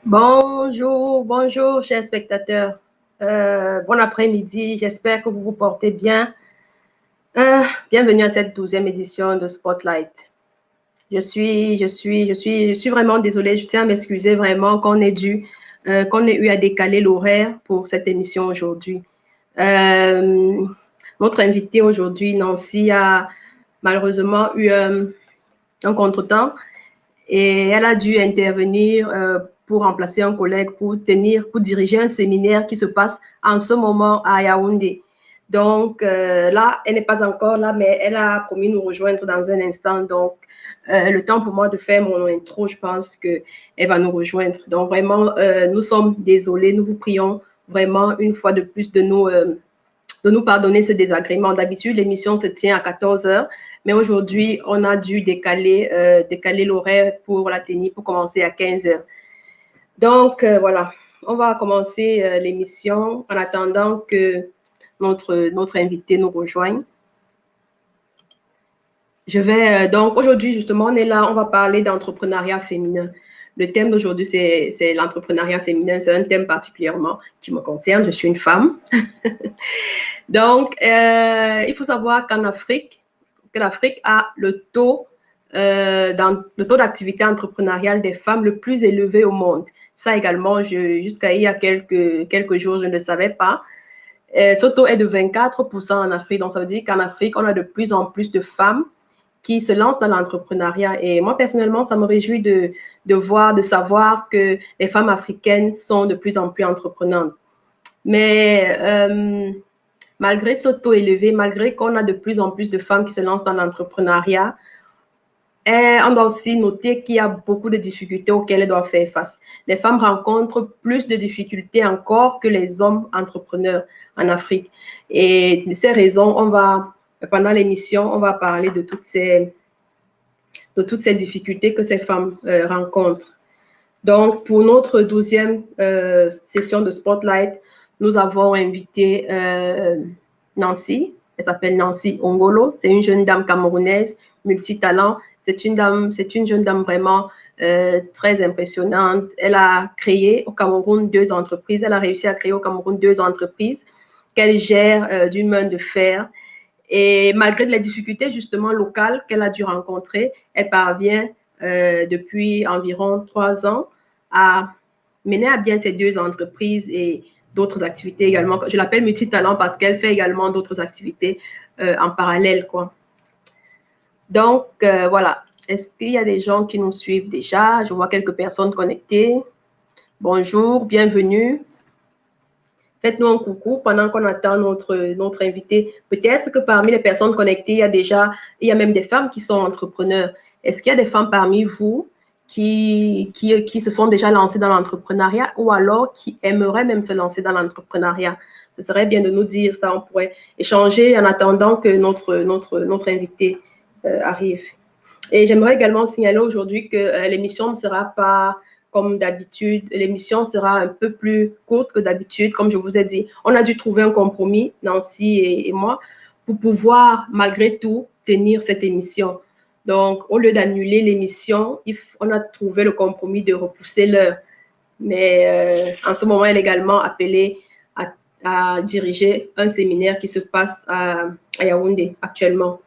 Bonjour, bonjour, chers spectateurs. Bon après-midi, j'espère que vous vous portez bien. Bienvenue à cette 12e édition de Spotlight. Je suis vraiment désolée. Je tiens à m'excuser vraiment qu'on ait eu à décaler l'horaire pour cette émission aujourd'hui. Euh, Notre invitée aujourd'hui, Nancy, a malheureusement eu un contretemps et elle a dû intervenir pour remplacer un collègue pour diriger un séminaire qui se passe en ce moment à Yaoundé. Donc là, elle n'est pas encore là, mais elle a promis nous rejoindre dans un instant. Donc, le temps pour moi de faire mon intro, je pense qu'elle va nous rejoindre. Donc, vraiment, nous sommes désolés. Nous vous prions vraiment une fois de plus de nous pardonner ce désagrément. D'habitude, l'émission se tient à 14 heures, mais aujourd'hui, on a dû décaler l'horaire pour la tenir, pour commencer à 15 heures. Donc, voilà, on va commencer l'émission en attendant que notre invité nous rejoigne. Donc, aujourd'hui, justement, on est là, on va parler d'entrepreneuriat féminin. Le thème d'aujourd'hui, c'est l'entrepreneuriat féminin. C'est un thème particulièrement qui me concerne. Je suis une femme. Donc, il faut savoir que l'Afrique a le taux d'activité entrepreneuriale des femmes le plus élevé au monde. Ça également, jusqu'à il y a quelques jours, je ne le savais pas. Ce taux est de 24% en Afrique. Donc, ça veut dire qu'en Afrique, on a de plus en plus de femmes qui se lancent dans l'entrepreneuriat. Et moi, personnellement, ça me réjouit de savoir que les femmes africaines sont de plus en plus entreprenantes. Mais malgré ce taux élevé, malgré qu'on a de plus en plus de femmes qui se lancent dans l'entrepreneuriat, on doit aussi noter qu'il y a beaucoup de difficultés auxquelles elles doivent faire face. Les femmes rencontrent plus de difficultés encore que les hommes entrepreneurs en Afrique. Et de ces raisons, pendant l'émission, on va parler de toutes ces difficultés que ces femmes rencontrent. Donc, pour notre 12e session de Spotlight, nous avons invité Nancy. Elle s'appelle Nancy Ongolo. C'est une jeune dame camerounaise, multitalent. C'est une jeune dame vraiment très impressionnante. Elle a créé au Cameroun 2 entreprises. Elle a réussi à créer au Cameroun 2 entreprises qu'elle gère d'une main de fer. Et malgré les difficultés justement locales qu'elle a dû rencontrer, elle parvient depuis environ 3 ans à mener à bien ces 2 entreprises et d'autres activités également. Je l'appelle multitalent parce qu'elle fait également d'autres activités en parallèle, quoi. Donc, voilà. Est-ce qu'il y a des gens qui nous suivent déjà? Je vois quelques personnes connectées. Bonjour, bienvenue. Faites-nous un coucou pendant qu'on attend notre invité. Peut-être que parmi les personnes connectées, il y a même des femmes qui sont entrepreneurs. Est-ce qu'il y a des femmes parmi vous qui se sont déjà lancées dans l'entrepreneuriat ou alors qui aimeraient même se lancer dans l'entrepreneuriat? Ce serait bien de nous dire ça. On pourrait échanger en attendant que notre invité arrive. Et j'aimerais également signaler aujourd'hui que l'émission ne sera pas comme d'habitude. L'émission sera un peu plus courte que d'habitude, comme je vous ai dit. On a dû trouver un compromis, Nancy et moi, pour pouvoir, malgré tout, tenir cette émission. Donc, au lieu d'annuler l'émission, on a trouvé le compromis de repousser l'heure. Mais en ce moment, elle est également appelée à diriger un séminaire qui se passe à Yaoundé actuellement.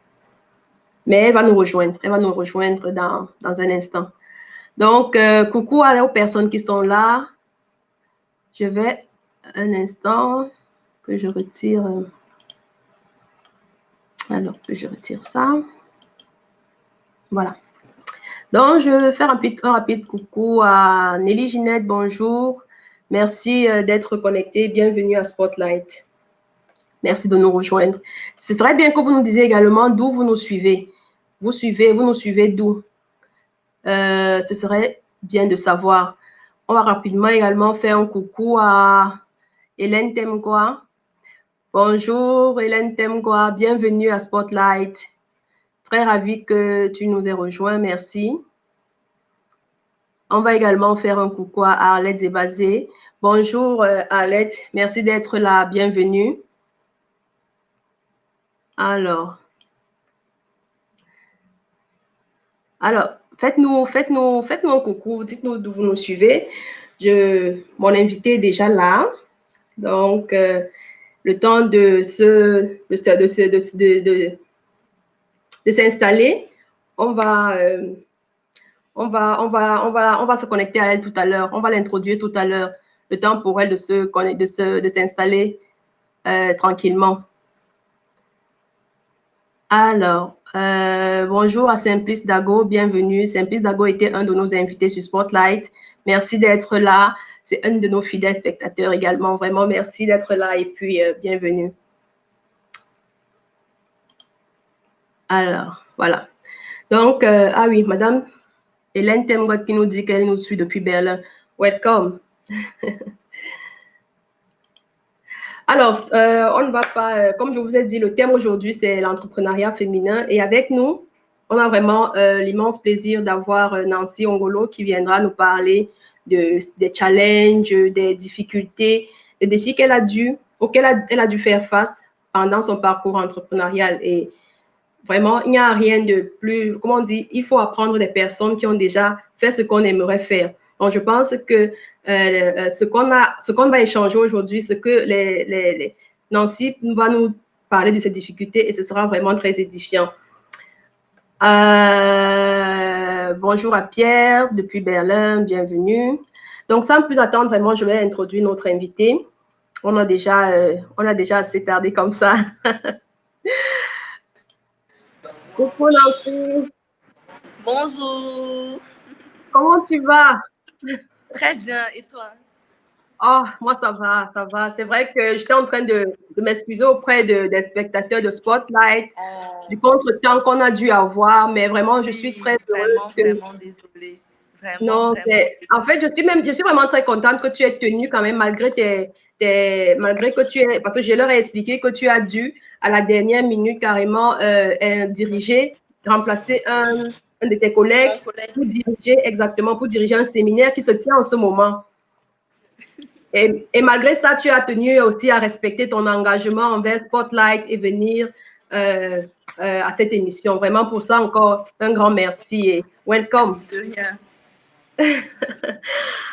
Mais elle va nous rejoindre dans un instant. Donc, coucou aux personnes qui sont là. Je vais un instant que je retire. Alors que je retire ça. Voilà. Donc, je vais faire un rapide coucou à Nelly Ginette. Bonjour. Merci d'être connecté. Bienvenue à Spotlight. Merci de nous rejoindre. Ce serait bien que vous nous disiez également d'où vous nous suivez. Vous nous suivez d'où? Ce serait bien de savoir. On va rapidement également faire un coucou à Hélène Temgoa. Bonjour Hélène Temgoa, bienvenue à Spotlight. Très ravie que tu nous aies rejoints, merci. On va également faire un coucou à Arlette Zebazé. Bonjour Arlette, merci d'être là, bienvenue. Alors, faites-nous un coucou, dites-nous d'où vous nous suivez. Mon invité est déjà là. Donc, le temps de s'installer, on va, on va se connecter à elle tout à l'heure. On va l'introduire tout à l'heure. Le temps pour elle de s'installer tranquillement. Alors, bonjour à Simplice Dago, bienvenue. Simplice Dago était un de nos invités sur Spotlight. Merci d'être là. C'est un de nos fidèles spectateurs également. Vraiment, merci d'être là et puis bienvenue. Alors, voilà. Donc, ah oui, Madame Hélène Temgot qui nous dit qu'elle nous suit depuis Berlin. Welcome. Alors, on ne va pas, comme je vous ai dit, le thème aujourd'hui, c'est l'entrepreneuriat féminin. Et avec nous, on a vraiment l'immense plaisir d'avoir Nancy Ongolo qui viendra nous parler des challenges, des difficultés, des défis auxquels elle a dû faire face pendant son parcours entrepreneurial. Et vraiment, il n'y a rien de plus, comment on dit, il faut apprendre des personnes qui ont déjà fait ce qu'on aimerait faire. Donc, je pense que ce qu'on va échanger aujourd'hui, ce que Nancy va nous parler de ces difficultés et ce sera vraiment très édifiant. Bonjour à Pierre depuis Berlin, bienvenue. Donc, sans plus attendre, vraiment, je vais introduire notre invité. On a déjà assez tardé comme ça. Coucou Nancy. Bonjour. Comment tu vas? Très bien, et toi? Oh, moi, ça va, ça va. C'est vrai que j'étais en train de m'excuser auprès des spectateurs de Spotlight du contretemps qu'on a dû avoir, mais vraiment, je suis très heureuse que... Vraiment désolée. Non, en fait, je suis vraiment très contente que tu aies tenu quand même, malgré malgré que tu es, parce que je leur ai expliqué que tu as dû, à la dernière minute, carrément, remplacer un de tes collègues pour diriger, exactement, pour diriger un séminaire qui se tient en ce moment. Et malgré ça, tu as tenu aussi à respecter ton engagement envers Spotlight et venir à cette émission. Vraiment, pour ça, encore un grand merci et welcome. De rien.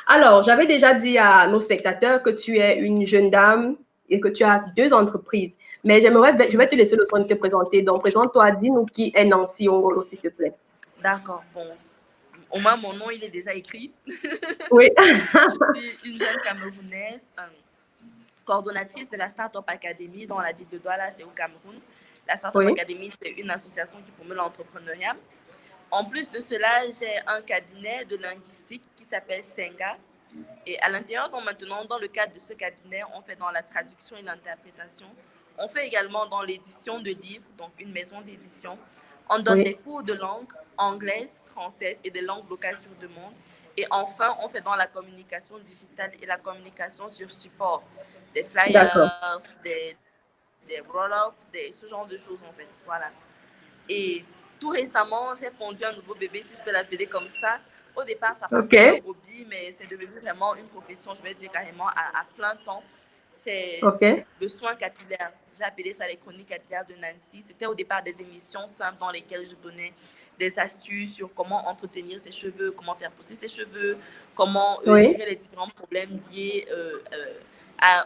Alors, j'avais déjà dit à nos spectateurs que tu es une jeune dame et que tu as 2 entreprises. Mais je vais te laisser le soin de te présenter. Donc, présente-toi, dis-nous qui est Nancy Ongolo, s'il te plaît. D'accord, bon. Au moins, mon nom, il est déjà écrit. Oui. Je suis une jeune Camerounaise, coordonnatrice de la Startup Academy dans la ville de Douala, c'est au Cameroun. La Startup Academy, c'est une association qui promeut l'entrepreneuriat. En plus de cela, j'ai un cabinet de linguistique qui s'appelle Senga. Et à l'intérieur, maintenant, dans le cadre de ce cabinet, on fait dans la traduction et l'interprétation. On fait également dans l'édition de livres, donc une maison d'édition. On donne des cours de langue anglaise, française et des langues locales sur demande. Et enfin, on fait dans la communication digitale et la communication sur support. Des flyers, des roll-ups, ce genre de choses en fait. Voilà. Et tout récemment, j'ai pondu un nouveau bébé, si je peux l'appeler comme ça. Au départ, ça partait d'un hobby, mais c'est devenu vraiment une profession, je vais dire carrément à plein temps. C'est le soin capillaire. J'ai appelé ça les chroniques capillaires de Nancy. C'était au départ des émissions simples dans lesquelles je donnais des astuces sur comment entretenir ses cheveux, comment faire pousser ses cheveux, comment gérer les différents problèmes liés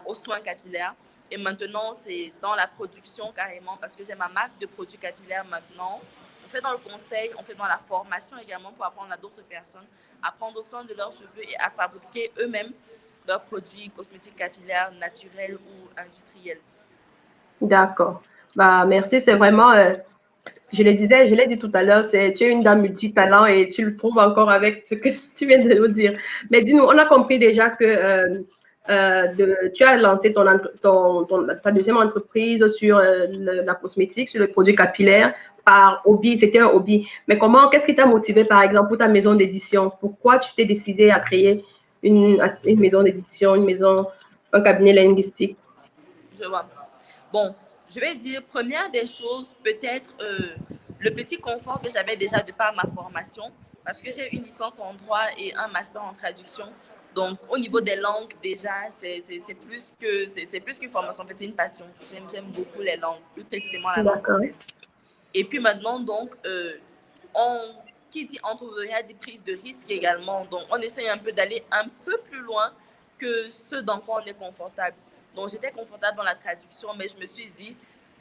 aux soins capillaires. Et maintenant, c'est dans la production carrément, parce que j'ai ma marque de produits capillaires maintenant. On fait dans le conseil, on fait dans la formation également pour apprendre à d'autres personnes à prendre soin de leurs cheveux et à fabriquer eux-mêmes leurs produits cosmétiques capillaires naturels ou industriels. D'accord. Bah, merci, c'est vraiment, je l'ai dit tout à l'heure, tu es une dame multitalent et tu le prouves encore avec ce que tu viens de nous dire. Mais dis-nous, on a compris déjà que tu as lancé ta deuxième entreprise sur la cosmétique, sur le produit capillaire par hobby, c'était un hobby. Mais qu'est-ce qui t'a motivé par exemple pour ta maison d'édition? Pourquoi tu t'es décidé à créer une maison d'édition, un cabinet linguistique? Je vois. Bon, je vais dire, première des choses, peut-être le petit confort que j'avais déjà de par ma formation, parce que j'ai une licence en droit et un master en traduction. Donc, au niveau des langues, déjà, c'est plus qu'une formation, c'est une passion. J'aime beaucoup les langues, plus précisément la langue anglaise. Et puis maintenant, donc, qui dit entrepreneuriat dit prise de risque également. Donc, on essaye un peu d'aller un peu plus loin que ce dans quoi on est confortable. Donc, j'étais confortable dans la traduction, mais je me suis dit,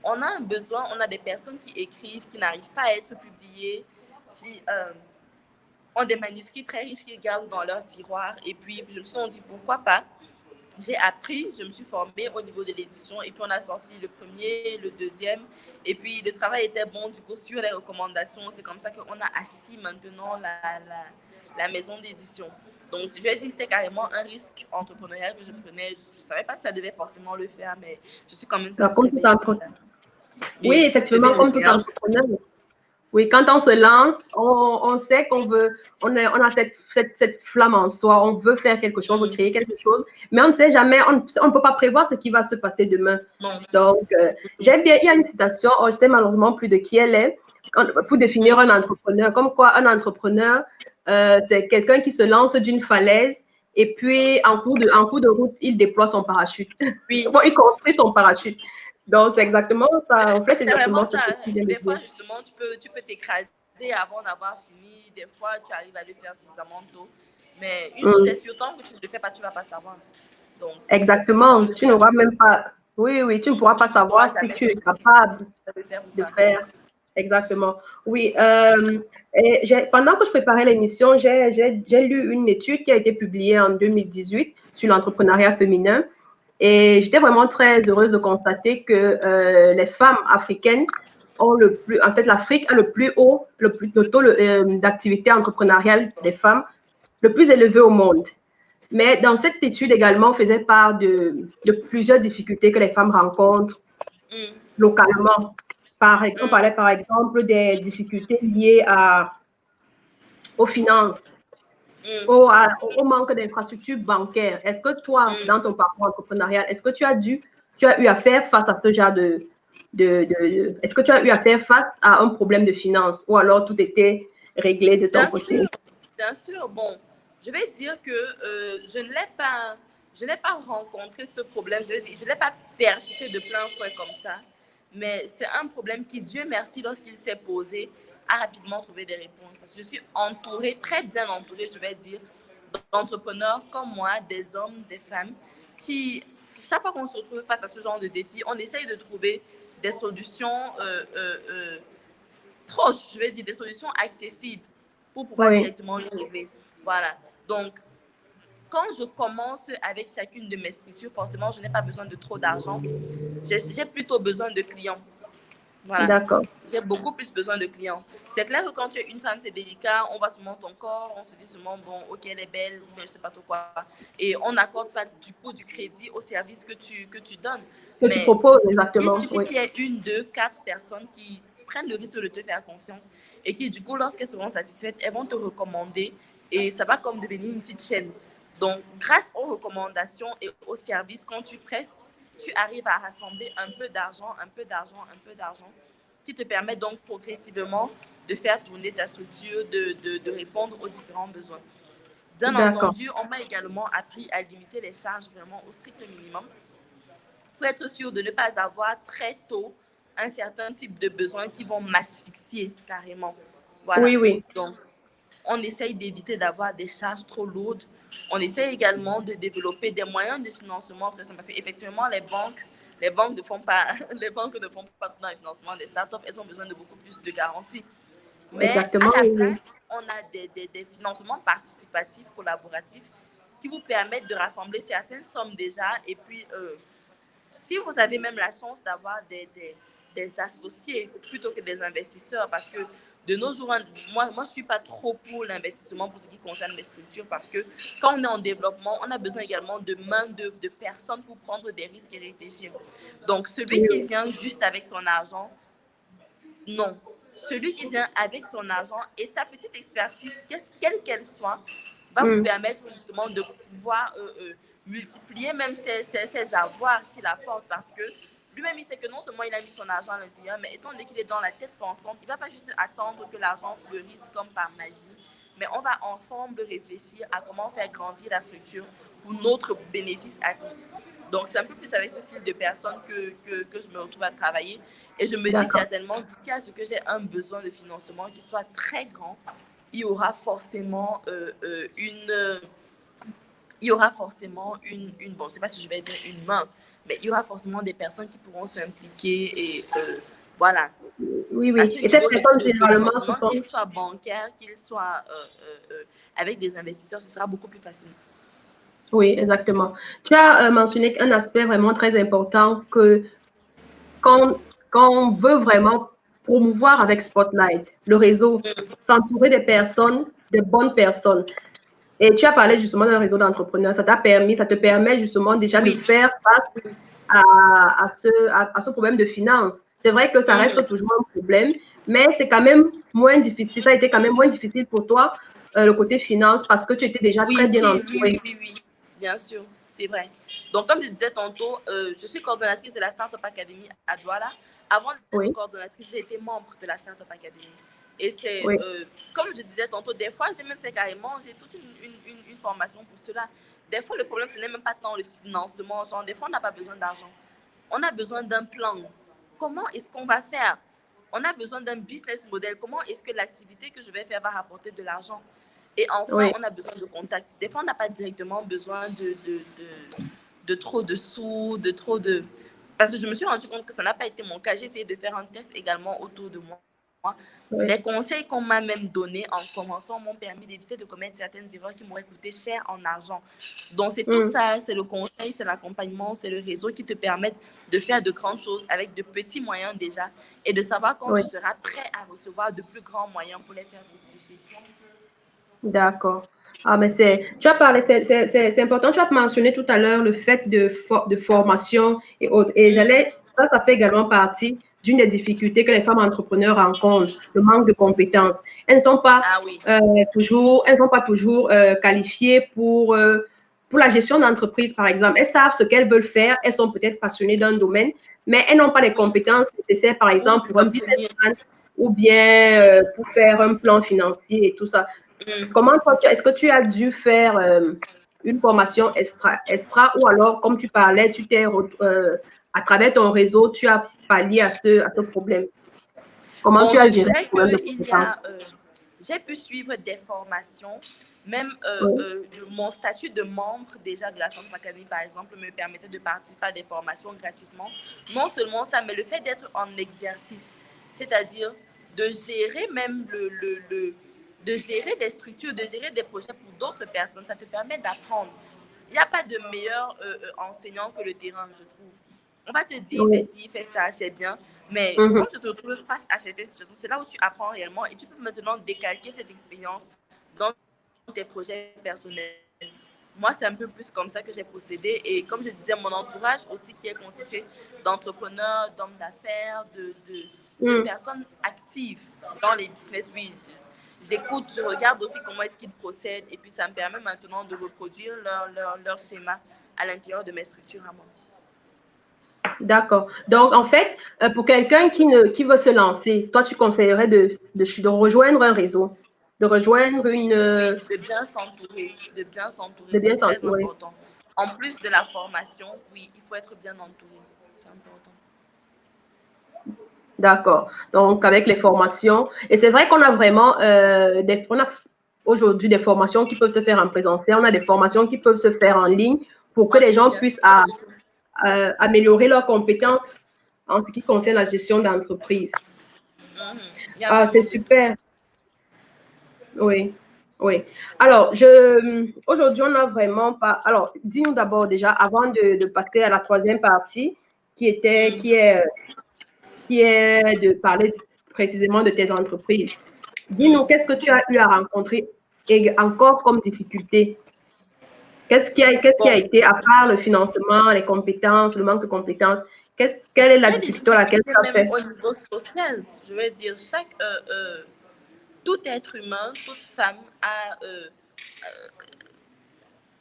on a un besoin, on a des personnes qui écrivent, qui n'arrivent pas à être publiées, qui ont des manuscrits très riches qu'ils gardent dans leur tiroir. Et puis, je me suis dit, pourquoi pas? J'ai appris, je me suis formée au niveau de l'édition et puis on a sorti le premier, le deuxième et puis le travail était bon du coup sur les recommandations. C'est comme ça qu'on a assis maintenant la maison d'édition. Donc, je vais dire que c'était carrément un risque entrepreneurial que je prenais. Je ne savais pas si ça devait forcément le faire, mais je suis quand même satisfaite. Oui, effectivement, comme tout entrepreneur. Oui, quand on se lance, on sait qu'on veut, on a cette flamme en soi, on veut faire quelque chose, on veut créer quelque chose, mais on ne sait jamais, on ne peut pas prévoir ce qui va se passer demain. Non. Donc, j'aime bien, il y a une citation, je ne sais malheureusement plus de qui elle est, pour définir un entrepreneur, comme quoi un entrepreneur, c'est quelqu'un qui se lance d'une falaise et puis en cours de route, il déploie son parachute. Oui. Bon, il construit son parachute. Donc, c'est exactement ça. En fait, c'est exactement ça. Ce que des fois, justement, tu peux t'écraser avant d'avoir fini. Des fois, tu arrives à le faire suffisamment tôt. Mais une chose est sûre, tant que tu ne le fais pas, tu ne vas pas savoir. Donc, exactement. Tu n'auras même pas... Oui, tu ne pourras pas savoir si tu es capable de faire. Exactement. Oui. Pendant que je préparais l'émission, j'ai lu une étude qui a été publiée en 2018 sur l'entrepreneuriat féminin. Et j'étais vraiment très heureuse de constater que les femmes africaines ont en fait, l'Afrique a le plus haut, le taux d'activité entrepreneuriale des femmes, le plus élevé au monde. Mais dans cette étude également, on faisait part de plusieurs difficultés que les femmes rencontrent localement. On parlait par exemple des difficultés liées aux finances, au manque d'infrastructures bancaires. Est-ce que toi, dans ton parcours entrepreneurial, est-ce que tu as eu à faire face à ce genre est-ce que tu as eu à faire face à un problème de finances ou alors tout était réglé de ton côté? Bien sûr. Bon, je vais dire que je n'ai pas rencontré ce problème. Je ne l'ai pas percuté de plein fouet comme ça. Mais c'est un problème qui, Dieu merci, lorsqu'il s'est posé, a rapidement trouvé des réponses. Parce que je suis entourée, très bien entourée, je vais dire, d'entrepreneurs comme moi, des hommes, des femmes, qui, chaque fois qu'on se retrouve face à ce genre de défi, on essaye de trouver des solutions proches, je vais dire, des solutions accessibles pour pouvoir directement le régler. Voilà. Donc, quand je commence avec chacune de mes structures, forcément, je n'ai pas besoin de trop d'argent. J'ai plutôt besoin de clients. Voilà. D'accord. J'ai beaucoup plus besoin de clients. C'est clair que quand tu es une femme, c'est délicat. On va seulement ton corps, on se dit seulement, bon, ok, elle est belle, mais je sais pas trop quoi. Et on n'accorde pas du coup du crédit au service que tu donnes. Que tu proposes, exactement. Il suffit qu'il y ait 1, 2, 4 personnes qui prennent le risque de te faire confiance et qui, du coup, lorsqu'elles seront satisfaites, elles vont te recommander et ça va comme devenir une petite chaîne. Donc, grâce aux recommandations et aux services, quand tu prestes, tu arrives à rassembler un peu d'argent qui te permet donc progressivement de faire tourner ta structure, de répondre aux différents besoins. Bien entendu, on m'a également appris à limiter les charges vraiment au strict minimum pour être sûr de ne pas avoir très tôt un certain type de besoins qui vont m'asphyxier carrément. Voilà. Oui. Donc, on essaye d'éviter d'avoir des charges trop lourdes. On essaye également de développer des moyens de financement très simples parce qu'effectivement, les banques ne font pas dans le financement des startups. Elles ont besoin de beaucoup plus de garanties. Mais exactement, à la place, on a des financements participatifs, collaboratifs qui vous permettent de rassembler certaines sommes déjà. Et puis, si vous avez même la chance d'avoir des associés plutôt que des investisseurs, parce que de nos jours, moi je ne suis pas trop pour l'investissement pour ce qui concerne les structures, parce que quand on est en développement, on a besoin également de main-d'œuvre, de personnes pour prendre des risques et réfléchir. Donc, celui qui vient juste avec son argent, non. Celui qui vient avec son argent et sa petite expertise, quelle qu'elle soit, va vous permettre justement de pouvoir multiplier même ses avoirs qu'il apporte, parce que lui-même, il sait que non seulement il a mis son argent à l'intérieur, mais étant donné qu'il est dans la tête pensante, il ne va pas juste attendre que l'argent fleurisse comme par magie, mais on va ensemble réfléchir à comment faire grandir la structure pour notre bénéfice à tous. Donc, c'est un peu plus avec ce style de personnes que je me retrouve à travailler. Et je me dis certainement, d'ici à ce que j'ai un besoin de financement qui soit très grand, il y aura forcément il y aura forcément bon, je ne sais pas si je vais dire une main, mais il y aura forcément des personnes qui pourront s'impliquer et voilà. Oui, À oui. ce Et ces niveau personnes, de généralement, ce financement, sont... qu'il soit bancaire, qu'il soit avec des investisseurs, ce sera beaucoup plus facile. Oui, exactement. Tu as mentionné un aspect vraiment très important que quand on veut vraiment promouvoir avec Spotlight, le réseau, s'entourer des personnes, des bonnes personnes. Et tu as parlé justement d'un réseau d'entrepreneurs. Ça te permet justement déjà de Oui. faire face à ce problème de finances. C'est vrai que ça reste toujours un problème, mais c'est quand même moins difficile. Ça a été quand même moins difficile pour toi, le côté finance, parce que tu étais déjà très bien entouré. Oui, bien sûr, c'est vrai. Donc, comme je disais tantôt, je suis coordonnatrice de la Startup Academy à Douala. Avant d'être coordonnatrice, j'ai été membre de la Startup Academy. Et c'est, comme je disais tantôt, des fois, j'ai même fait carrément, j'ai toute une formation pour cela. Des fois, le problème, ce n'est même pas tant le financement. Genre, des fois, on n'a pas besoin d'argent. On a besoin d'un plan. Comment est-ce qu'on va faire? On a besoin d'un business model. Comment est-ce que l'activité que je vais faire va rapporter de l'argent? Et enfin, on a besoin de contacts. Des fois, on n'a pas directement besoin de trop de sous, de trop de... Parce que je me suis rendu compte que ça n'a pas été mon cas. J'ai essayé de faire un test également autour de moi. Les conseils qu'on m'a même donnés en commençant m'ont permis d'éviter de commettre certaines erreurs qui m'auraient coûté cher en argent. Donc, c'est tout ça, c'est le conseil, c'est l'accompagnement, c'est le réseau qui te permettent de faire de grandes choses avec de petits moyens déjà et de savoir quand tu seras prêt à recevoir de plus grands moyens pour les faire fructifier. D'accord. Ah, mais tu as parlé, c'est important. Tu as mentionné tout à l'heure le fait de formation et autres. Et ça fait également partie d'une des difficultés que les femmes entrepreneurs rencontrent, le manque de compétences. Elles ne sont pas toujours qualifiées pour la gestion d'entreprise, par exemple. Elles savent ce qu'elles veulent faire. Elles sont peut-être passionnées d'un domaine, mais elles n'ont pas les compétences nécessaires, par exemple, pour un business plan ou bien pour faire un plan financier et tout ça. Comment toi, est-ce que tu as dû faire une formation extra ou alors, comme tu parlais, à travers ton réseau, tu as pallié à ce problème? Comment tu as Je géré dirais ce problème de qu'il y compétences? a, j'ai pu suivre des formations, même Oui. mon statut de membre déjà de la Startup Academy, par exemple, me permettait de participer à des formations gratuitement. Non seulement ça, mais le fait d'être en exercice, c'est-à-dire de gérer même de gérer des structures, de gérer des projets pour d'autres personnes, ça te permet d'apprendre. Il n'y a pas de meilleur enseignant que le terrain, je trouve. On va te dire, fais ci, fais ça, c'est bien. Mais quand tu te retrouves face à cette situation, c'est là où tu apprends réellement et tu peux maintenant décalquer cette expérience dans tes projets personnels. Moi, c'est un peu plus comme ça que j'ai procédé. Et comme je disais, mon entourage aussi qui est constitué d'entrepreneurs, d'hommes d'affaires, de personnes actives dans les business. Oui, j'écoute, je regarde aussi comment est-ce qu'ils procèdent et puis ça me permet maintenant de reproduire leur schéma à l'intérieur de mes structures à moi. D'accord. Donc, en fait, pour quelqu'un qui veut se lancer, toi, tu conseillerais de rejoindre un réseau, de rejoindre Oui, de bien s'entourer. De bien s'entourer, de c'est bien très s'entourer. important. En plus de la formation, oui, il faut être bien entouré. C'est important. D'accord. Donc, avec les formations, et c'est vrai qu'on a vraiment on a aujourd'hui des formations qui peuvent se faire en présentiel, on a des formations qui peuvent se faire en ligne pour que En les ligne, gens bien puissent sûr. améliorer leurs compétences en ce qui concerne la gestion d'entreprise. Il y a Ah, vraiment c'est de tout. super. Oui, oui. Alors, aujourd'hui, on n'a vraiment pas. Alors, dis-nous d'abord déjà, avant de passer à la troisième partie, qui est de parler précisément de tes entreprises. Dis-nous, qu'est-ce que tu as eu à rencontrer et encore comme difficulté? Qu'est-ce qui a Bon, été, à part le financement, les compétences, le manque de compétences, quelle est la il y a des difficulté à laquelle tu difficultés as même fait? au niveau social. Je veux dire, tout être humain, toute femme a,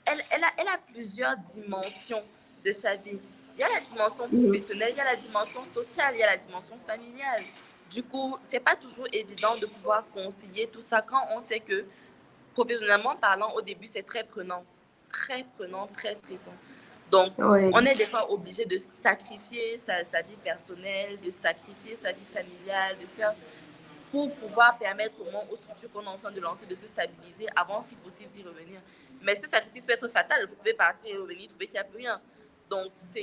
elle a plusieurs dimensions de sa vie. Il y a la dimension professionnelle, il y a la dimension sociale, il y a la dimension familiale. Du coup, c'est pas toujours évident de pouvoir concilier tout ça quand on sait que, professionnellement parlant, au début, c'est très prenant, très stressant. Donc, Oui, on est des fois obligé de sacrifier sa vie personnelle, de sacrifier sa vie familiale, de faire pour pouvoir permettre au moins aux structures qu'on est en train de lancer de se stabiliser avant, si possible, d'y revenir. Mais ce sacrifice peut être fatal. Vous pouvez partir et revenir, trouver qu'il n'y a plus rien. Donc, ça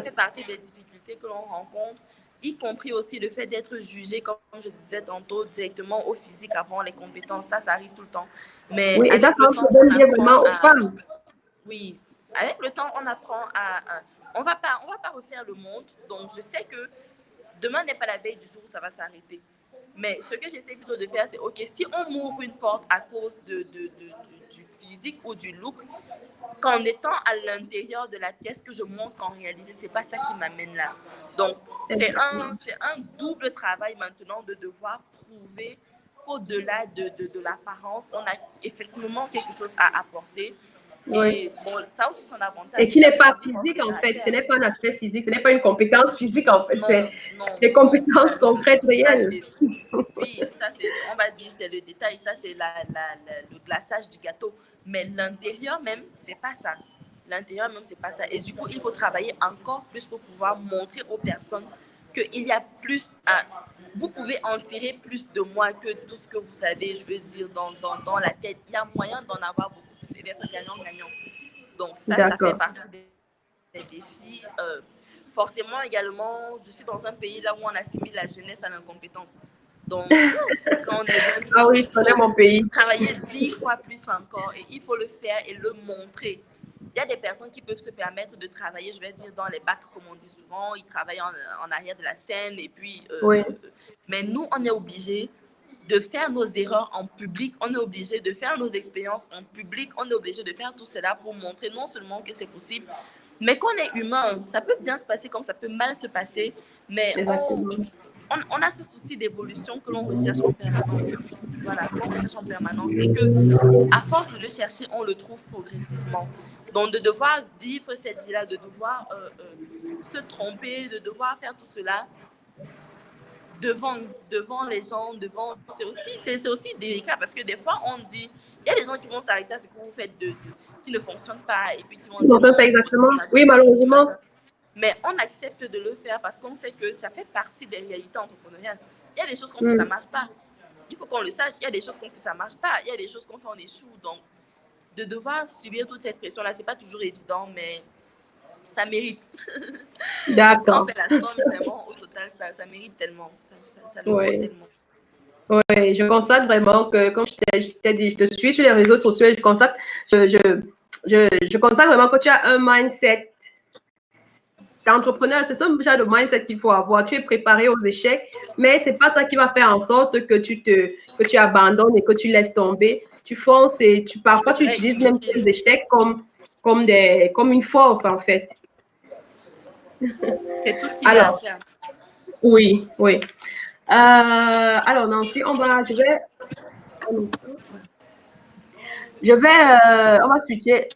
fait partie des difficultés que l'on rencontre, y compris aussi le fait d'être jugé, comme je disais tantôt, directement au physique avant les compétences. Ça arrive tout le temps. Mais oui, et ça, avec le temps, on apprend vraiment aux femmes. Oui, avec le temps, on apprend on va pas refaire le monde. Donc, je sais que demain n'est pas la veille du jour où ça va s'arrêter. Mais ce que j'essaie plutôt de faire, c'est, OK, si on m'ouvre une porte à cause du physique ou du look, qu'en étant à l'intérieur de la pièce, que je montre qu'en réalité, c'est pas ça qui m'amène là. Donc, c'est un double travail maintenant de devoir prouver qu'au-delà de l'apparence, on a effectivement quelque chose à apporter. Oui. Et bon, ça aussi son avantage. Et qui n'est pas physique en fait, ce n'est pas un aspect physique, ce n'est pas une compétence physique en fait, c'est des compétences concrètes réelles. Oui, ça c'est, on va dire, c'est le détail, ça c'est le glaçage du gâteau. Mais l'intérieur même, c'est pas ça. L'intérieur même, c'est pas ça. Et du coup, il faut travailler encore plus pour pouvoir montrer aux personnes qu'il y a plus à... Vous pouvez en tirer plus de moi que tout ce que vous avez, je veux dire, dans la tête. Il y a moyen d'en avoir beaucoup plus et d'être gagnant-gagnant. Donc ça fait partie des défis. Forcément, également, je suis dans un pays là où on assimile la jeunesse à l'incompétence. Donc, quand on est jeune, ah oui, je connais mon pays. Travailler 10 fois plus encore et il faut le faire et le montrer. Il y a des personnes qui peuvent se permettre de travailler, je vais dire, dans les bacs, comme on dit souvent. Ils travaillent en arrière de la scène et puis... mais nous, on est obligés de faire nos erreurs en public. On est obligés de faire nos expériences en public. On est obligés de faire tout cela pour montrer non seulement que c'est possible, mais qu'on est humain. Ça peut bien se passer comme ça peut mal se passer, mais on a ce souci d'évolution que l'on recherche en permanence. Voilà, qu'on recherche en permanence. Et que, à force de le chercher, on le trouve progressivement. Donc, de devoir vivre cette vie-là, de devoir se tromper, de devoir faire tout cela devant les gens, c'est aussi délicat parce que des fois, on dit, il y a des gens qui vont s'arrêter à ce que vous faites qui ne fonctionne pas et puis qui vont dire... Non, pas exactement. Oui, malheureusement. Mais on accepte de le faire parce qu'on sait que ça fait partie des réalités entrepreneuriales. Il y a des choses qu'on fait, ça ne marche pas. Il faut qu'on le sache. Il y a des choses qu'on fait, ça ne marche pas. Il y a des choses qu'on fait, on échoue. Donc, de devoir subir toute cette pression-là, ce n'est pas toujours évident, mais ça mérite. D'accord. Quand on fait la somme, vraiment, au total, ça mérite tellement. Ça le vaut tellement. Oui, je constate vraiment que, comme je t'ai dit, je te suis sur les réseaux sociaux et je constate vraiment que tu as un mindset d'entrepreneur. C'est ce genre de mindset qu'il faut avoir. Tu es préparé aux échecs, mais c'est pas ça qui va faire en sorte que tu abandonnes et que tu laisses tomber. Tu fonces et parfois tu utilises même tes échecs comme une force en fait. C'est tout ce qu'il y a à faire. Oui. Alors Nancy, on va switcher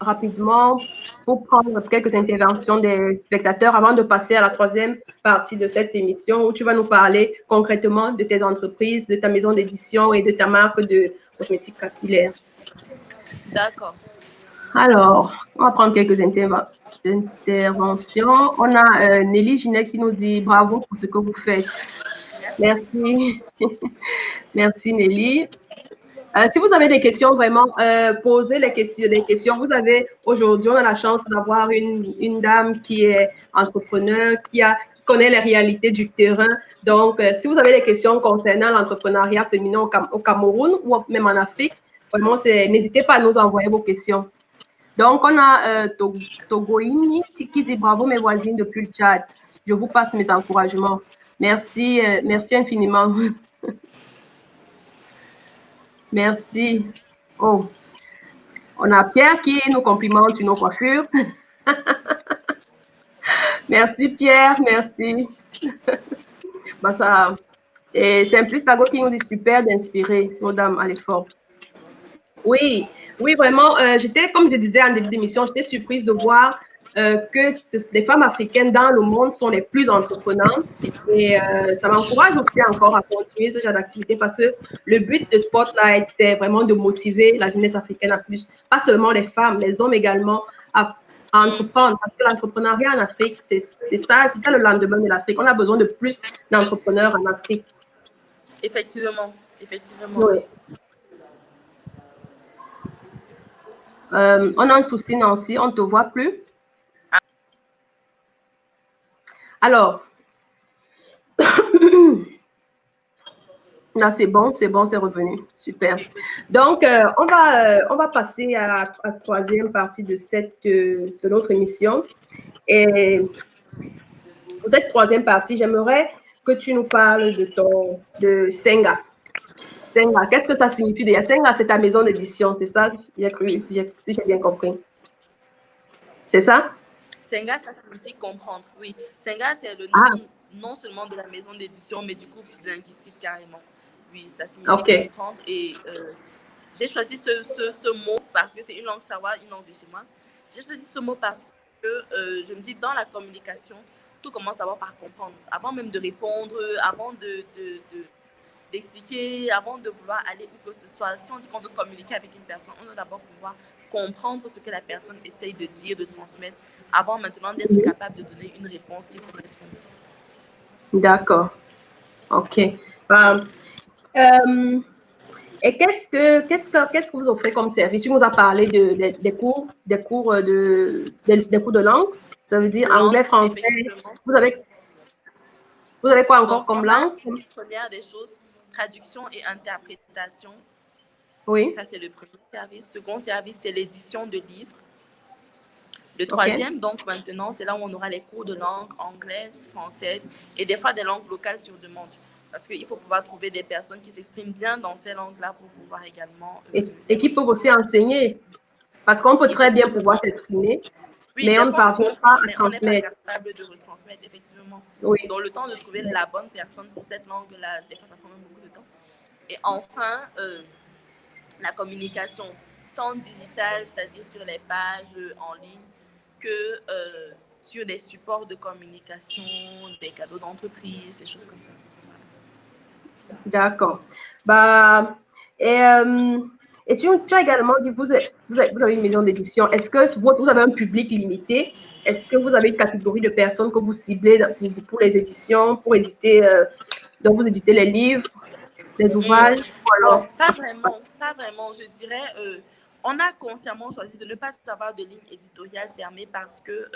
rapidement pour prendre quelques interventions des spectateurs avant de passer à la troisième partie de cette émission où tu vas nous parler concrètement de tes entreprises, de ta maison d'édition et de ta marque de cosmétiques capillaires. D'accord. Alors, on va prendre quelques interventions. On a Nelly Ginet qui nous dit bravo pour ce que vous faites. Merci. Merci Nelly. Si vous avez des questions, vraiment, posez les questions. Vous avez aujourd'hui, on a la chance d'avoir une dame qui est entrepreneur, qui connaît les réalités du terrain. Donc, si vous avez des questions concernant l'entrepreneuriat féminin au Cameroun ou même en Afrique, vraiment, n'hésitez pas à nous envoyer vos questions. Donc, on a Togoïmi qui dit bravo mes voisines depuis le Tchad. Je vous passe mes encouragements. Merci, merci infiniment. Merci. Oh, on a Pierre qui nous complimente sur nos coiffures. Merci Pierre, merci. Et Simplice Tago qui nous dit super d'inspirer nos dames à l'effort. Oui, vraiment, comme je disais en début d'émission, j'étais surprise de voir que les femmes africaines dans le monde sont les plus entreprenantes et ça m'encourage aussi encore à continuer ce genre d'activité parce que le but de Spotlight, c'est vraiment de motiver la jeunesse africaine à plus, pas seulement les femmes, les hommes également, à à entreprendre. Parce que l'entrepreneuriat en Afrique, c'est ça le lendemain de l'Afrique. On a besoin de plus d'entrepreneurs en Afrique. Effectivement, effectivement. Oui. On a un souci, Nancy, on ne te voit plus. Alors, là, c'est bon, c'est revenu. Super. Donc, on va passer à la troisième partie de notre émission. Et pour cette troisième partie, j'aimerais que tu nous parles de Senga. Senga, qu'est-ce que ça signifie déjà? Senga, c'est ta maison d'édition, c'est ça? J'ai cru, si j'ai bien compris. C'est ça? Senga, ça signifie comprendre, oui. Senga, c'est le nom non seulement de la maison d'édition, mais du groupe linguistique carrément. Oui, ça signifie comprendre. Et j'ai choisi ce mot parce que c'est une langue sawa, une langue de chez moi. J'ai choisi ce mot parce que je me dis, dans la communication, tout commence d'abord par comprendre. Avant même de répondre, avant d'expliquer, avant de vouloir aller où que ce soit. Si on dit qu'on veut communiquer avec une personne, on doit d'abord pouvoir comprendre ce que la personne essaye de dire, de transmettre, avant maintenant d'être capable de donner une réponse qui correspond. D'accord. OK. Et qu'est-ce que vous offrez comme service? Tu nous as parlé des cours de langue. Ça veut dire anglais, français. Vous avez quoi encore comme langue? Première des choses, traduction et interprétation. Oui. Ça, c'est le premier service. Second service, c'est l'édition de livres. Le troisième, donc maintenant, c'est là où on aura les cours de langue anglaise, française et des fois des langues locales sur demande. Parce qu'il faut pouvoir trouver des personnes qui s'expriment bien dans ces langues-là pour pouvoir également... et qui peuvent aussi enseigner. Parce qu'on peut très bien pouvoir s'exprimer, oui, mais on ne parvient pas à transmettre. On n'est pas capable de retransmettre, effectivement. Oui. Donc, le temps de trouver la bonne personne pour cette langue-là, des fois, ça prend même beaucoup de temps. Et enfin, la communication, tant digitale, c'est-à-dire sur les pages en ligne, que sur des supports de communication, des cadeaux d'entreprise, des choses comme ça. D'accord. Et tu as également dit, vous avez une maison d'édition. Est-ce que vous avez un public limité? Est-ce que vous avez une catégorie de personnes que vous ciblez pour les éditions, pour éditer, donc vous éditez les livres, les ouvrages? Ou alors... Pas vraiment. Je dirais, on a consciemment choisi de ne pas avoir de ligne éditoriale fermée parce que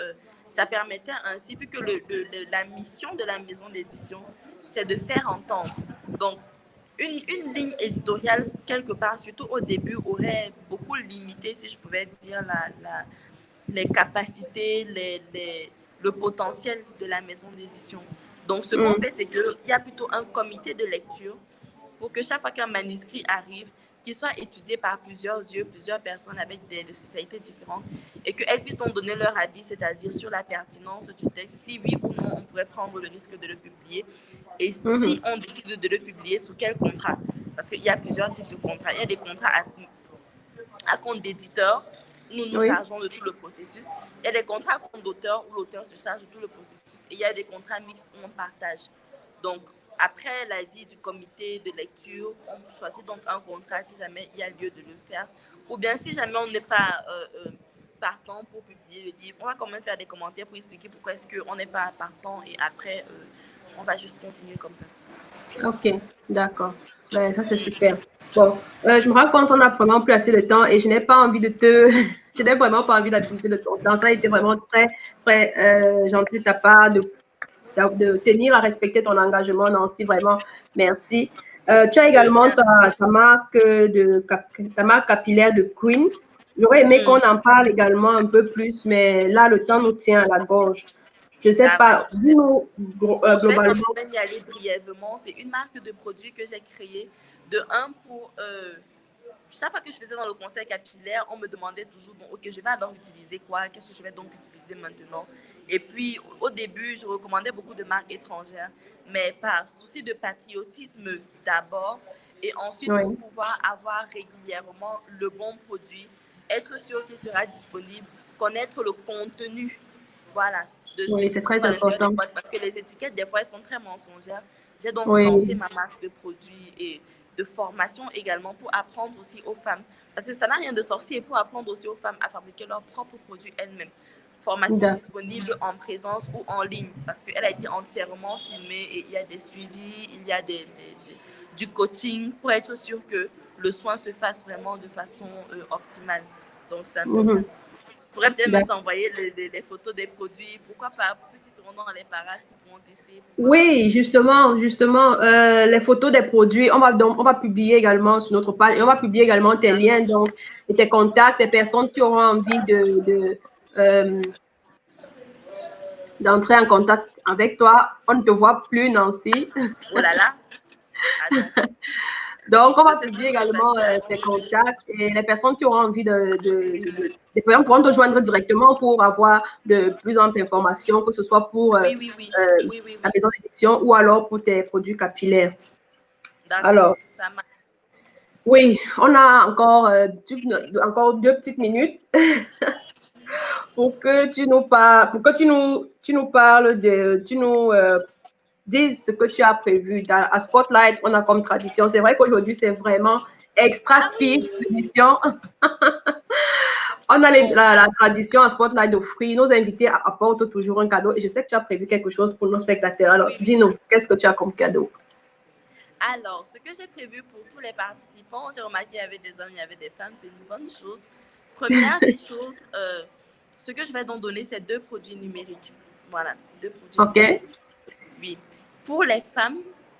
ça permettait ainsi, vu que la mission de la maison d'édition, c'est de faire entendre. Donc, une ligne éditoriale, quelque part, surtout au début, aurait beaucoup limité, si je pouvais dire, les capacités, le potentiel de la maison d'édition. Donc, ce qu'on fait, c'est qu'il y a plutôt un comité de lecture pour que chaque fois qu'un manuscrit arrive, qu'il soit étudié par plusieurs yeux, plusieurs personnes avec des spécialités différentes, et qu'elles puissent donc donner leur avis, c'est-à-dire sur la pertinence du texte, si oui ou non on pourrait prendre le risque de le publier, et si on décide de le publier, sous quel contrat. Parce qu'il y a plusieurs types de contrats. Il y a des contrats à compte d'éditeur, nous nous chargeons de tout le processus. Il y a des contrats à compte d'auteur, où l'auteur se charge de tout le processus. Et il y a des contrats mixtes où on partage. Donc, après l'avis du comité de lecture, on choisit donc un contrat si jamais il y a lieu de le faire. Ou bien si jamais on n'est pas partant pour publier le livre, on va quand même faire des commentaires pour expliquer pourquoi est-ce qu'on n'est pas partant et après, on va juste continuer comme ça. Ok, d'accord. Ben, ça, c'est super. Bon, je me rends compte qu'on n'a vraiment plus assez de temps et je n'ai pas envie je n'ai vraiment pas envie d'abuser de ton temps. Ça a été vraiment très, très gentil de ta part de tenir à respecter ton engagement, Nancy, vraiment, merci. Tu as également ta marque capillaire de Queen. J'aurais aimé qu'on en parle également un peu plus, mais là, le temps nous tient à la gorge. Je ne sais pas, dis-nous globalement. Je vais quand même y aller brièvement. C'est une marque de produits que j'ai créée pour... chaque fois que je faisais dans le conseil capillaire, on me demandait toujours, bon, ok, je vais alors utiliser quoi? Qu'est-ce que je vais donc utiliser maintenant? Et puis, au début, je recommandais beaucoup de marques étrangères, mais par souci de patriotisme d'abord, et ensuite pour pouvoir avoir régulièrement le bon produit, être sûr qu'il sera disponible, connaître le contenu, voilà, de oui, c'est très important. parce que les étiquettes, des fois, elles sont très mensongères. J'ai donc lancé ma marque de produits et de formation également pour apprendre aussi aux femmes, parce que ça n'a rien de sorcier, pour apprendre aussi aux femmes à fabriquer leurs propres produits elles-mêmes. formation disponible en présence ou en ligne, parce qu'elle a été entièrement filmée et il y a des suivis, il y a du coaching pour être sûr que le soin se fasse vraiment de façon optimale. Donc, c'est un peu ça. Je pourrais peut-être même t'envoyer les photos des produits. Pourquoi pas? Pour ceux qui seront dans les parages, qui pourront tester. Oui, justement, les photos des produits, on va publier également sur notre page et on va publier également tes liens, donc, et tes contacts, des personnes qui auront envie d'entrer en contact avec toi. On ne te voit plus, Nancy. Oh là là. Attention. Donc, on va publier également tes contacts et les personnes qui auront envie pourront te joindre directement pour avoir de plus amples informations, que ce soit pour la maison d'édition ou alors pour tes produits capillaires. Alors, oui, on a encore 2 petites minutes pour que tu nous parles, dises ce que tu as prévu. À Spotlight, on a comme tradition. C'est vrai qu'aujourd'hui, c'est vraiment extra speed l'émission. On a la tradition à Spotlight d'offrir. Nos invités apportent toujours un cadeau. Et je sais que tu as prévu quelque chose pour nos spectateurs. Alors, dis-nous, qu'est-ce que tu as comme cadeau? Alors, ce que j'ai prévu pour tous les participants, j'ai remarqué qu'il y avait des hommes, il y avait des femmes, c'est une bonne chose. Première des choses, ce que je vais donc donner, c'est 2 produits numériques. Voilà, 2 produits numériques. Oui. Pour les femmes,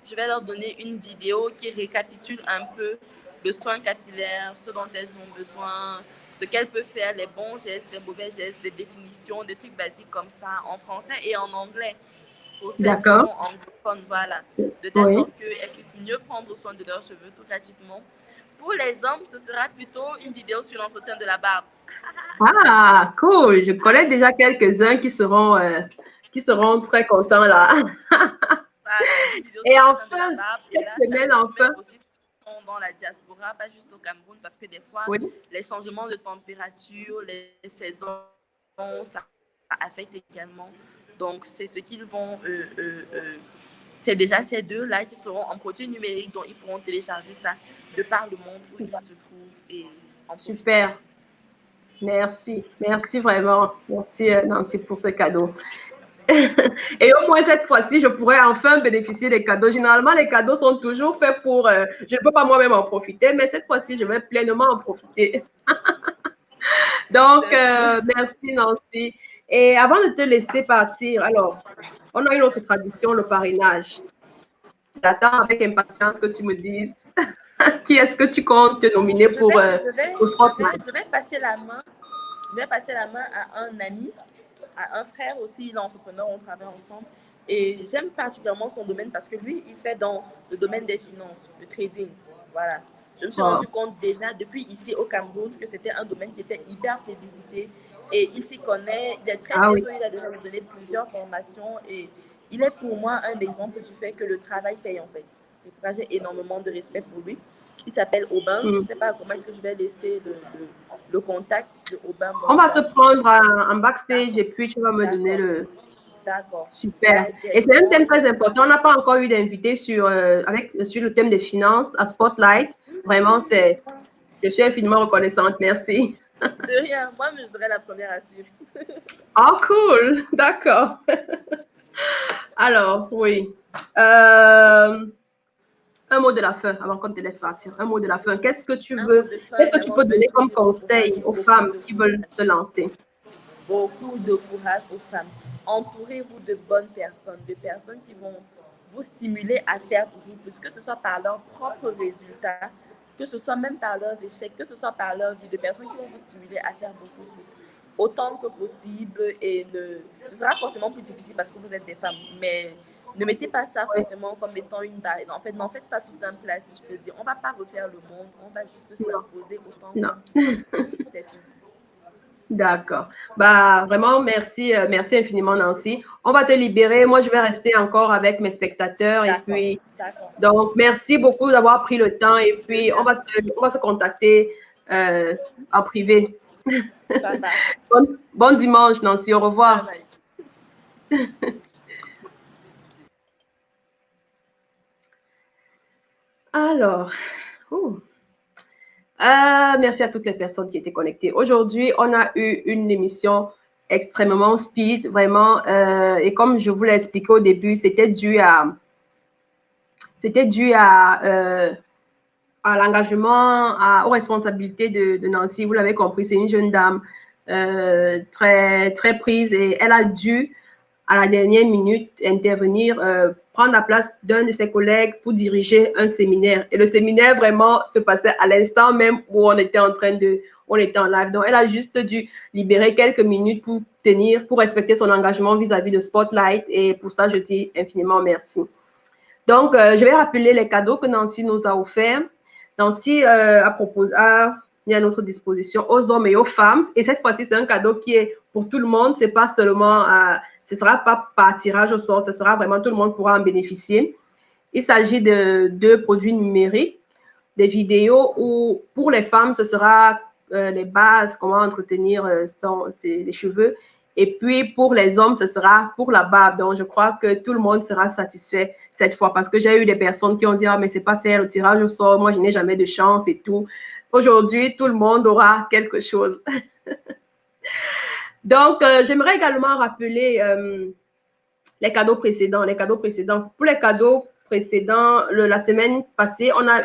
je vais leur donner une vidéo qui récapitule un peu le soin capillaire, ce dont elles ont besoin, ce qu'elles peuvent faire, les bons gestes, les mauvais gestes, des définitions, des trucs basiques comme ça, en français et en anglais. Pour celles qui sont anglophones, voilà, de telle sorte qu'elles puissent mieux prendre soin de leurs cheveux tout gratuitement. Pour les hommes, ce sera plutôt une vidéo sur l'entretien de la barbe. Ah, cool! Je connais déjà quelques-uns qui seront très contents là. Voilà, et enfin, cette semaine, enfin. Aussi dans la diaspora, pas juste au Cameroun, parce que des fois, les changements de température, les saisons, ça affecte également. Donc, c'est ce qu'ils vont... c'est déjà ces 2-là qui seront en produit numérique, dont ils pourront télécharger ça de par le monde où ils se trouvent et en profiter. Super. Merci. Merci vraiment. Merci Nancy pour ce cadeau. Et au moins cette fois-ci, je pourrais enfin bénéficier des cadeaux. Généralement, les cadeaux sont toujours faits pour... je ne peux pas moi-même en profiter, mais cette fois-ci, je vais pleinement en profiter. Donc, merci Nancy. Et avant de te laisser partir, alors, on a une autre tradition, le parrainage. J'attends avec impatience que tu me dises qui est-ce que tu comptes te nominer pour Spotlight. Je vais passer la main. Je vais passer la main à un ami, à un frère aussi, il est entrepreneur, on travaille ensemble. Et j'aime particulièrement son domaine parce que lui, il fait dans le domaine des finances, le trading. Voilà. Je me suis rendu compte déjà depuis ici au Cameroun que c'était un domaine qui était hyper plébiscité. Et il s'y connaît, il est très bien, il a déjà donné plusieurs formations et il est pour moi un exemple du fait que le travail paye en fait. C'est pourquoi j'ai énormément de respect pour lui. Il s'appelle Aubin. Je ne sais pas comment est-ce que je vais laisser le contact de Aubin. On va se prendre en backstage et puis tu vas me donner le... D'accord. Super. Et c'est un thème très important. On n'a pas encore eu d'invité sur le thème des finances à Spotlight. Vraiment, je suis infiniment reconnaissante. Merci. De rien. Moi, je serai la première à suivre. Oh, cool. D'accord. Alors, oui. Un mot de la fin, avant qu'on te laisse partir. Un mot de la fin. Qu'est-ce que tu peux donner comme conseil aux femmes qui veulent se lancer? Beaucoup de courage aux femmes. Entourez-vous de bonnes personnes, de personnes qui vont vous stimuler à faire toujours plus, que ce soit par leurs propres résultats, que ce soit même par leurs échecs, que ce soit par leur vie, de personnes qui vont vous stimuler à faire beaucoup plus, autant que possible. Et ce sera forcément plus difficile parce que vous êtes des femmes, mais ne mettez pas ça forcément comme étant une barrière. En fait, n'en faites pas tout un plat, si je peux dire. On ne va pas refaire le monde, on va juste s'imposer autant que c'est tout. D'accord. Bah, vraiment, merci infiniment, Nancy. On va te libérer. Moi, je vais rester encore avec mes spectateurs. Et puis, donc, merci beaucoup d'avoir pris le temps. Et puis, on va se contacter en privé. Bon dimanche, Nancy. Au revoir. Alors, merci à toutes les personnes qui étaient connectées. Aujourd'hui, on a eu une émission extrêmement speed, vraiment. Et comme je vous l'ai expliqué au début, c'était dû à l'engagement, aux responsabilités de Nancy. Vous l'avez compris, c'est une jeune dame très, très prise et elle a dû, à la dernière minute, intervenir, prendre la place d'un de ses collègues pour diriger un séminaire. Et le séminaire vraiment se passait à l'instant même où on était en live. Donc, elle a juste dû libérer quelques minutes pour respecter son engagement vis-à-vis de Spotlight. Et pour ça, je dis infiniment merci. Donc, je vais rappeler les cadeaux que Nancy nous a offerts. Nancy a mis à notre disposition aux hommes et aux femmes. Et cette fois-ci, c'est un cadeau qui est pour tout le monde. C'est pas seulement, ce ne sera pas par tirage au sort, ce sera vraiment tout le monde pourra en bénéficier. Il s'agit de 2 produits numériques, des vidéos où pour les femmes, ce sera les bases, comment entretenir les cheveux. Et puis, pour les hommes, ce sera pour la barbe. Donc, je crois que tout le monde sera satisfait cette fois parce que j'ai eu des personnes qui ont dit « Ah, mais c'est pas faire le tirage au sort, moi, je n'ai jamais de chance et tout. » Aujourd'hui, tout le monde aura quelque chose. Donc, j'aimerais également rappeler les cadeaux précédents. Pour les cadeaux précédents, la semaine passée, on a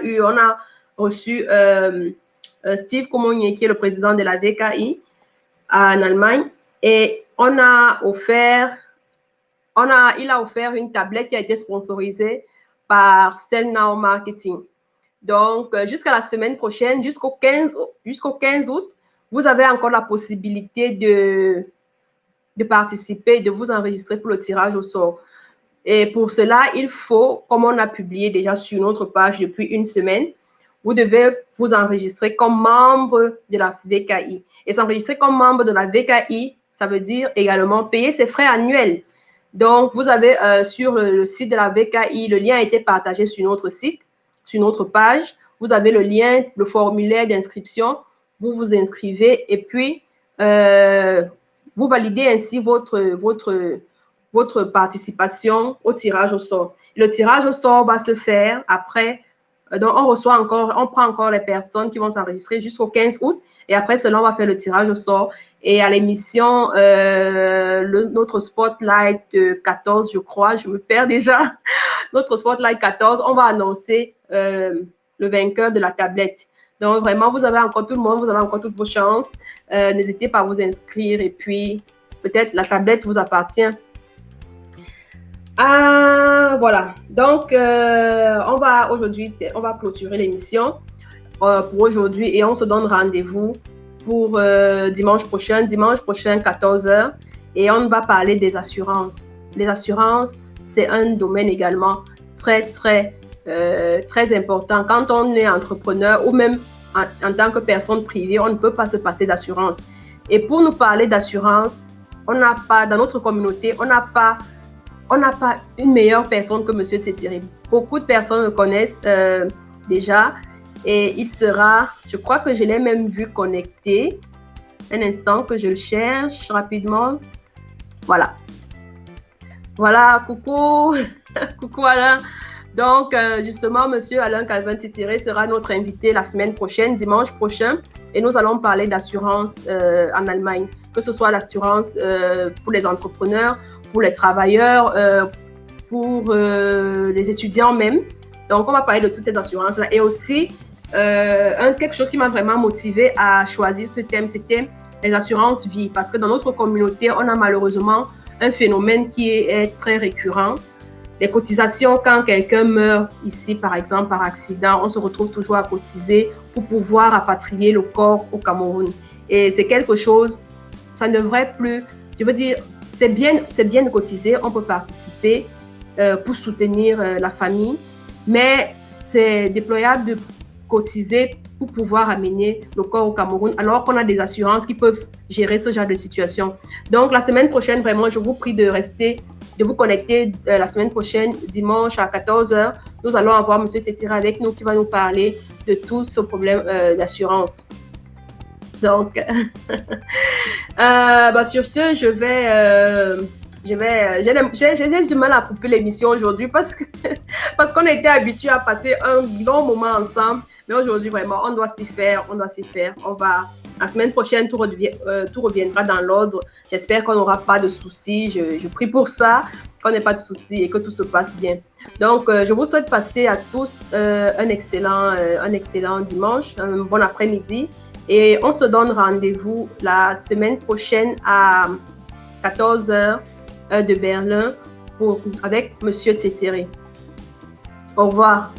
reçu Steve Komonier, qui est le président de la VKI en Allemagne. Et il a offert une tablette qui a été sponsorisée par Sell Now Marketing. Donc, jusqu'à la semaine prochaine, jusqu'au 15 août, vous avez encore la possibilité de participer, de vous enregistrer pour le tirage au sort. Et pour cela, il faut, comme on a publié déjà sur notre page depuis une semaine, vous devez vous enregistrer comme membre de la VKI. Et s'enregistrer comme membre de la VKI, ça veut dire également payer ses frais annuels. Donc, vous avez sur le site de la VKI, le lien a été partagé sur notre site, sur notre page. Vous avez le lien, le formulaire d'inscription. Vous vous inscrivez et puis vous validez ainsi votre participation au tirage au sort. Le tirage au sort va se faire après. Donc, on prend encore les personnes qui vont s'enregistrer jusqu'au 15 août. Et après cela, on va faire le tirage au sort. Et à l'émission, notre Spotlight 14, je crois, je me perds déjà. Notre Spotlight 14, on va annoncer le vainqueur de la tablette. Donc, vraiment, vous avez encore tout le monde, vous avez encore toutes vos chances. N'hésitez pas à vous inscrire et puis peut-être la tablette vous appartient. Voilà. Donc, on va clôturer l'émission pour aujourd'hui et on se donne rendez-vous pour dimanche prochain, 14h. Et on va parler des assurances. Les assurances, c'est un domaine également très, très, très important. Quand on est entrepreneur ou même en tant que personne privée, on ne peut pas se passer d'assurance. Et pour nous parler d'assurance, dans notre communauté, on n'a pas une meilleure personne que M. Tsetsiri. Beaucoup de personnes le connaissent déjà et il sera, je crois que je l'ai même vu connecté. Un instant que je le cherche rapidement. Voilà. Voilà, coucou. Coucou Alain. Donc, justement, M. Alain Calvin Tsetsiri sera notre invité la semaine prochaine, dimanche prochain, et nous allons parler d'assurance en Allemagne, que ce soit l'assurance pour les entrepreneurs, pour les travailleurs, pour les étudiants même. Donc, on va parler de toutes ces assurances-là. Et aussi, quelque chose qui m'a vraiment motivée à choisir ce thème, c'était les assurances vie. Parce que dans notre communauté, on a malheureusement un phénomène qui est très récurrent. Les cotisations, quand quelqu'un meurt ici, par exemple, par accident, on se retrouve toujours à cotiser pour pouvoir rapatrier le corps au Cameroun. Et c'est quelque chose, ça ne devrait plus, je veux dire, c'est bien de cotiser, on peut participer pour soutenir la famille, mais c'est déployable de cotiser pour pouvoir amener le corps au Cameroun, alors qu'on a des assurances qui peuvent gérer ce genre de situation. Donc, la semaine prochaine, vraiment, je vous prie de vous connecter la semaine prochaine, dimanche à 14h. Nous allons avoir M. Tsetsiri avec nous qui va nous parler de tout ce problème d'assurance. Donc, sur ce, j'ai du mal à couper l'émission aujourd'hui parce qu'on a été habitués à passer un long moment ensemble. Mais aujourd'hui, vraiment, on doit s'y faire. La semaine prochaine, tout reviendra dans l'ordre. J'espère qu'on n'aura pas de soucis. Je prie pour ça, qu'on n'ait pas de soucis et que tout se passe bien. Donc, je vous souhaite passer à tous un excellent dimanche, un bon après-midi. Et on se donne rendez-vous la semaine prochaine à 14h, heure de Berlin, avec Monsieur Tétéré. Au revoir.